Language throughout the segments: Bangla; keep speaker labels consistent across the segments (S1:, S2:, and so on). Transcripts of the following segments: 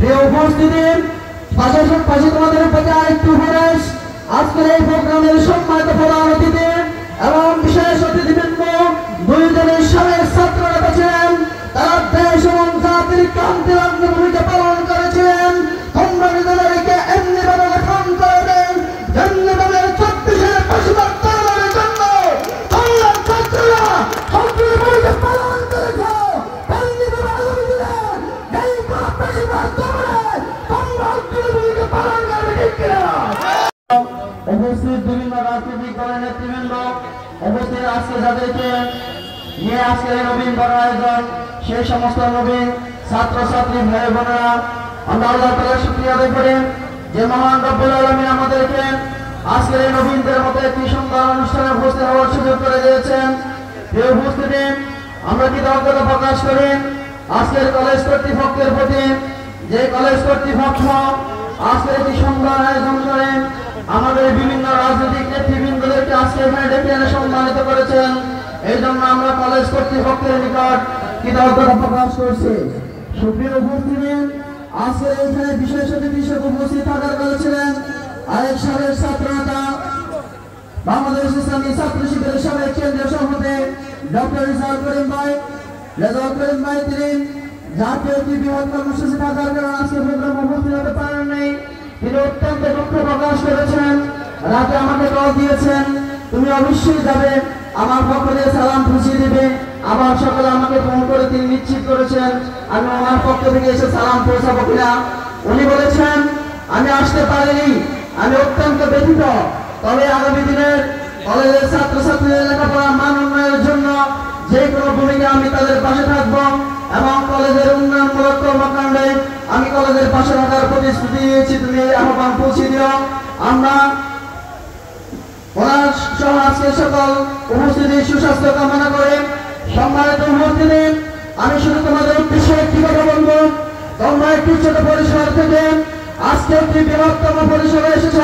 S1: প্রিয় উপস্থিতি, পাশাপাশি তোমাদের প্রতি আরেকটু উপদেশ। আজকের এই প্রোগ্রামের সম্মানিত প্রধান অতিথি এবং বিশেষ অতিথিবৃন্দ দুইজনের সাবেক ছাত্র নেতা ছিলেন। তারা দেশ এবং জাতির ক্রান্তির অগ্নি ভূমিকা পালন করেছিলেন। তোমরা নিজেদেরকে এমনিভাবে গঠন করবেন যেমনি তাদের 34-এর বেশিরভাগ তরুণের জন্য তোমরা ছাত্ররা অগ্নি ভূমিকা পালন করেছ। এমনিভাবে আগামী দিনে এই বেশিরভাগ তরুণের তোমরা অগ্নি ভূমিকা পালন করবে, ঠিক কিনা? উপস্থিত বিভিন্ন রাজনৈতিক দলের নেতৃবৃন্দ, উপস্থিত আজকে যাদেরকে নিয়ে আজকের নবীন বড় আয়োজন, সেই সমস্ত নবীন ছাত্রছাত্রী ভাই বোনেরা, আমরা আল্লাহ তাআলার শুকরিয়া আদায় করি যে মহান রব্বুল আলামিন আমাদেরকে আজকের এই নবীনদের মতো একটি সুন্দর অনুষ্ঠানে উপস্থিত হওয়ার সুযোগ করে দিয়েছেন। প্রিয় উপস্থিতি, আমরা কৃতজ্ঞতা প্রকাশ করি আজকের কলেজ কর্তৃপক্ষের প্রতি, যে কলেজ কর্তৃপক্ষ আজকের একটি সুন্দর আয়োজন করে আমাদের বিভিন্ন রাজনৈতিক নেতৃবৃন্দদেরকে আজকে এখানে ডেকে এনে সম্মানিত করেছেন। এই জন্য আমরা কলেজ কর্তৃপক্ষের নিকট কৃতজ্ঞতা প্রকাশ করছি। সুপ্রিয় উপস্থিতি, আজকে এখানে বিশেষ অতিথি হিসেবে উপস্থিত থাকার কথা ছিলেন আরেক সাবেক ছাত্র নেতা, বাংলাদেশ ইসলামী ছাত্র শিবিরের সাবেক কেন্দ্রীয় সভাপতি ডক্টর রেজাউল করিম ভাই, তিনি জাতীয় একটি বৃহৎ কর্মসূচি থাকার কারণে আজকে প্রোগ্রাম উপস্থিত হতে পারেন নাই। তিনি অত্যন্ত দুঃখ প্রকাশ করেছেন, রাতে আমাকে কল দিয়েছেন, তুমি অবশ্যই যাবে, আমার পক্ষ থেকে সালাম পৌঁছে দেবে। আবার সকালে আমাকে ফোন করে তিনি নিশ্চিত করেছেন আমি আমার পক্ষ থেকে এসে সালাম পৌঁছাবো কিনা। উনি বলেছেন আমি আসতে পারিনি, আমি অত্যন্ত ব্যথিত, তবে আগামী দিনের কলেজের ছাত্রছাত্রীদের লেখাপড়ার মান উন্নয়নের জন্য যে কোনো ভূমিকা আমি তাদের পাশে থাকবো এবং কলেজের উন্নয়নমূলক কর্মকাণ্ডে আমি কলেজের পাশে থাকার প্রতিশ্রুতি দিয়েছি, তুমি আহ্বান পৌঁছে দিও। আমরা ওনার সহ আজকে সকল উপস্থিতি সুস্বাস্থ্য কামনা করে সম্মানিত উপস্থিতি, আমি শুধু তোমাদের উদ্দেশ্যে একটি কথা বলবো, তোমরা একটি ছোট পরিসর থেকে আজকে একটি বৃহত্তম পরিসরে এসেছ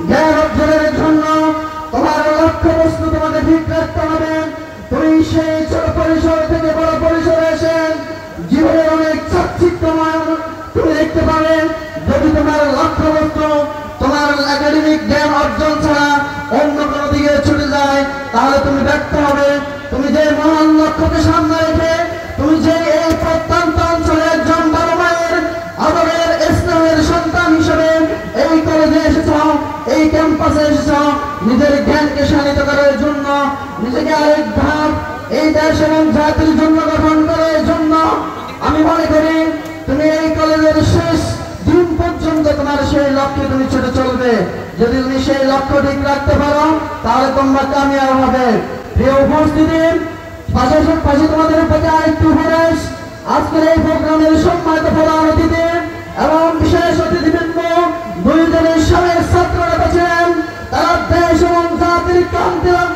S1: জ্ঞান অর্জনের জন্য। তোমার লক্ষ্য বস্তু তোমাকে ঠিক রাখতে হবে। তুমি সেই ছোট পরিসর থেকে বড় পরিসরে এসে জীবনের অনেক চাকচিক্যময় তুমি দেখতে পাবে। যদি তোমার লক্ষ্য বস্তু তোমার একাডেমিক জ্ঞান অর্জন ছাড়া অন্য কোনো দিকে ছুটে যায়, তাহলে তুমি ব্যর্থ হবে। তুমি যে মহান লক্ষ্যকে সামনে রেখে তুমি যে এই প্রত্যন্ত অঞ্চলে একজন বড় মায়ের আদরের ইসলামের সন্তান হিসেবে এই কলেজে এসেছ, এই ক্যাম্পাসে এসেছ নিজের জ্ঞানকে শানিত করার জন্য, নিজেকে আরেক ধাপ এই দেশ এবং জাতির জন্য গঠন করার জন্য, আমি মনে করি তুমি এই কলেজের শেষ দিন পর্যন্ত তোমার সেই লক্ষ্যে তুমি ছুটে চলবে। যদি তুমি সেই লক্ষ্য ঠিক রাখতে পারো তাহলে তোমরা কামিয়াব হবে। প্রিয় উপস্থিতি, পাশাপাশি তোমাদের প্রতি আরেকটু উপদেশ। আজকের এই প্রোগ্রামের সম্মানিত প্রধান অতিথি এবং বিশেষ অতিথিবৃন্দ দুইজনের সাবেক ছাত্র নেতা ছিলেন। তারা দেশ এবং জাতির ক্রান্তির